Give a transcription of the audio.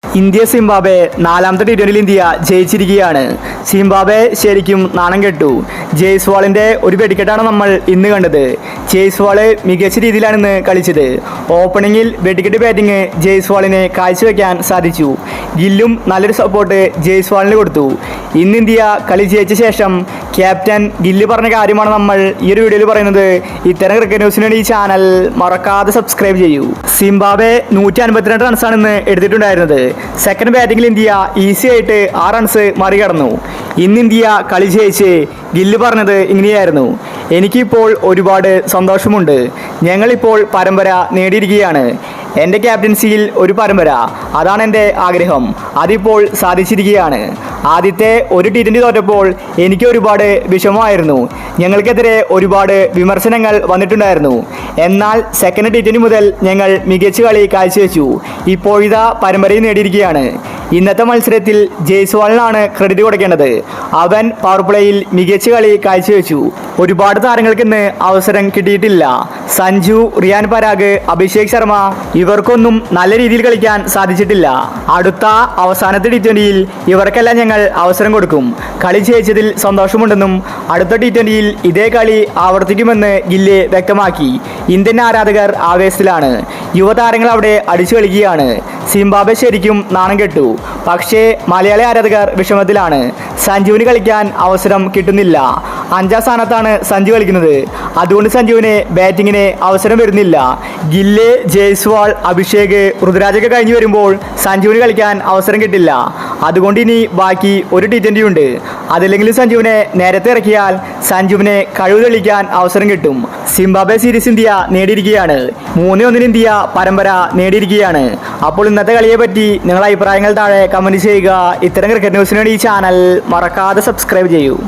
India Zimbabwe നാലാമത്തെ ടി20യിൽ India ജയിച്ചിരിക്കുകയാണ്. Zimbabwe ശരിക്കും നാണം കെട്ടു. ജയ്സ്വാളിൻ്റെ ഒരു വെടിക്കെട്ടാണ് നമ്മൾ ഇന്ന് കണ്ടത്. ജയ്സ്വാൾ മികച്ച രീതിയിലാണ് ഇന്ന് കളിച്ചത്. ഓപ്പണിങ്ങിൽ വെടിക്കെട്ട് ബാറ്റിംഗ് ജയ്സ്വാളിനെ കാഴ്ചവെക്കാൻ സാധിച്ചു. ഗില്ലും നല്ലൊരു സപ്പോർട്ട് ജയ്സ്വാളിന് കൊടുത്തു. ഇന്ന് ഇന്ത്യ കളി ജയിച്ച ശേഷം ക്യാപ്റ്റൻ ഗില്ല് പറഞ്ഞ കാര്യമാണ് നമ്മൾ ഈ ഒരു വീഡിയോയിൽ പറയുന്നത്. ഇത്തരം ക്രിക്കറ്റ് ന്യൂസിന് വേണ്ടി ഈ ചാനൽ മറക്കാതെ സബ്സ്ക്രൈബ് ചെയ്യൂ. സിംബാബ്വെ 152 റൺസാണ് ഇന്ന് എടുത്തിട്ടുണ്ടായിരുന്നത്. സെക്കൻഡ് ബാറ്റിംഗിൽ ഇന്ത്യ ഈസി ആയിട്ട് 6 റൺസ് മറികടന്നു. ഇന്ന് ഇന്ത്യ കളി ജയിച്ച് ഗില്ല് പറഞ്ഞത് ഇങ്ങനെയായിരുന്നു: എനിക്കിപ്പോൾ ഒരുപാട് സന്തോഷമുണ്ട്. ഞങ്ങളിപ്പോൾ പരമ്പര നേടിയിരിക്കുകയാണ്. എൻ്റെ ക്യാപ്റ്റൻസിയിൽ ഒരു പരമ്പര, അതാണ് എൻ്റെ ആഗ്രഹം. അതിപ്പോൾ സാധിച്ചിരിക്കുകയാണ്. ആദ്യത്തെ ഒരു ടി20 തോറ്റപ്പോൾ എനിക്ക് ഒരുപാട് വിഷമമായിരുന്നു. ഞങ്ങൾക്കെതിരെ ഒരുപാട് വിമർശനങ്ങൾ വന്നിട്ടുണ്ടായിരുന്നു. എന്നാൽ സെക്കൻഡ് ടി20 മുതൽ ഞങ്ങൾ മികച്ച കളി കാഴ്ചവെച്ചു. ഇപ്പോഴിതാ പരമ്പരയും നേടിയിരിക്കുകയാണ്. ഇന്നത്തെ മത്സരത്തിൽ ജയ്സ്വാളിനാണ് ക്രെഡിറ്റ് കൊടുക്കേണ്ടത്. അവൻ പവർ പ്ലേയിൽ മികച്ച കളി കാഴ്ചവെച്ചു. ഒരുപാട് താരങ്ങൾക്ക് ഇന്ന് അവസരം കിട്ടിയിട്ടില്ല. സഞ്ജു, റിയാൻ പരാഗ്, അഭിഷേക് ശർമ്മ ഇവർക്കൊന്നും നല്ല രീതിയിൽ കളിക്കാൻ സാധിച്ചിട്ടില്ല. അടുത്ത അവസാനത്തെ ടി20യിൽ ഇവർക്കെല്ലാം ഞങ്ങൾ അവസരം കൊടുക്കും. കളി ജയിച്ചതിൽ സന്തോഷമുണ്ടെന്നും അടുത്ത ടി20യിൽ ഇതേ കളി ആവർത്തിക്കുമെന്ന് ഗില്ല് വ്യക്തമാക്കി. ഇന്ത്യൻ ആരാധകർ ആവേശത്തിലാണ്. യുവതാരങ്ങൾ അവിടെ അടിച്ചു കളിക്കുകയാണ്. സിംബാബ്വെ ശരിക്കും നാണം കെട്ടു. പക്ഷേ മലയാളി ആരാധകർ വിഷമത്തിലാണ്. സഞ്ജുവിന് കളിക്കാൻ അവസരം കിട്ടുന്നില്ല. 5ാം സ്ഥാനത്താണ് സഞ്ജു കളിക്കുന്നത്. അതുകൊണ്ട് സഞ്ജുവിന് ബാറ്റിങ്ങിന് അവസരം വരുന്നില്ല. ഗില്ല്, ജയ്സ്വാൾ, അഭിഷേക്, ഋതുരാജൊക്കെ കഴിഞ്ഞ് വരുമ്പോൾ സഞ്ജുവിന് കളിക്കാൻ അവസരം കിട്ടില്ല. അതുകൊണ്ട് ഇനി ബാക്കി ഒരു ടി20 ഉണ്ട്. അതില്ലെങ്കിലും സഞ്ജുവിനെ നേരത്തെ ഇറക്കിയാൽ സഞ്ജുവിനെ കഴിവ് തെളിയിക്കാൻ അവസരം കിട്ടും. സിംബാബ്വെ സീരീസ് ഇന്ത്യ നേടിയിരിക്കുകയാണ്. 3-1 ഇന്ത്യ പരമ്പര നേടിയിരിക്കുകയാണ്. അപ്പോൾ ഇന്നത്തെ കളിയെ പറ്റി നിങ്ങളുടെ അഭിപ്രായങ്ങൾ താഴെ കമൻറ്റ് ചെയ്യുക. ഇത്തരം ക്രിക്കറ്റ് ന്യൂസിന് വേണ്ടി ഈ ചാനൽ മറക്കാതെ സബ്സ്ക്രൈബ് ചെയ്യൂ.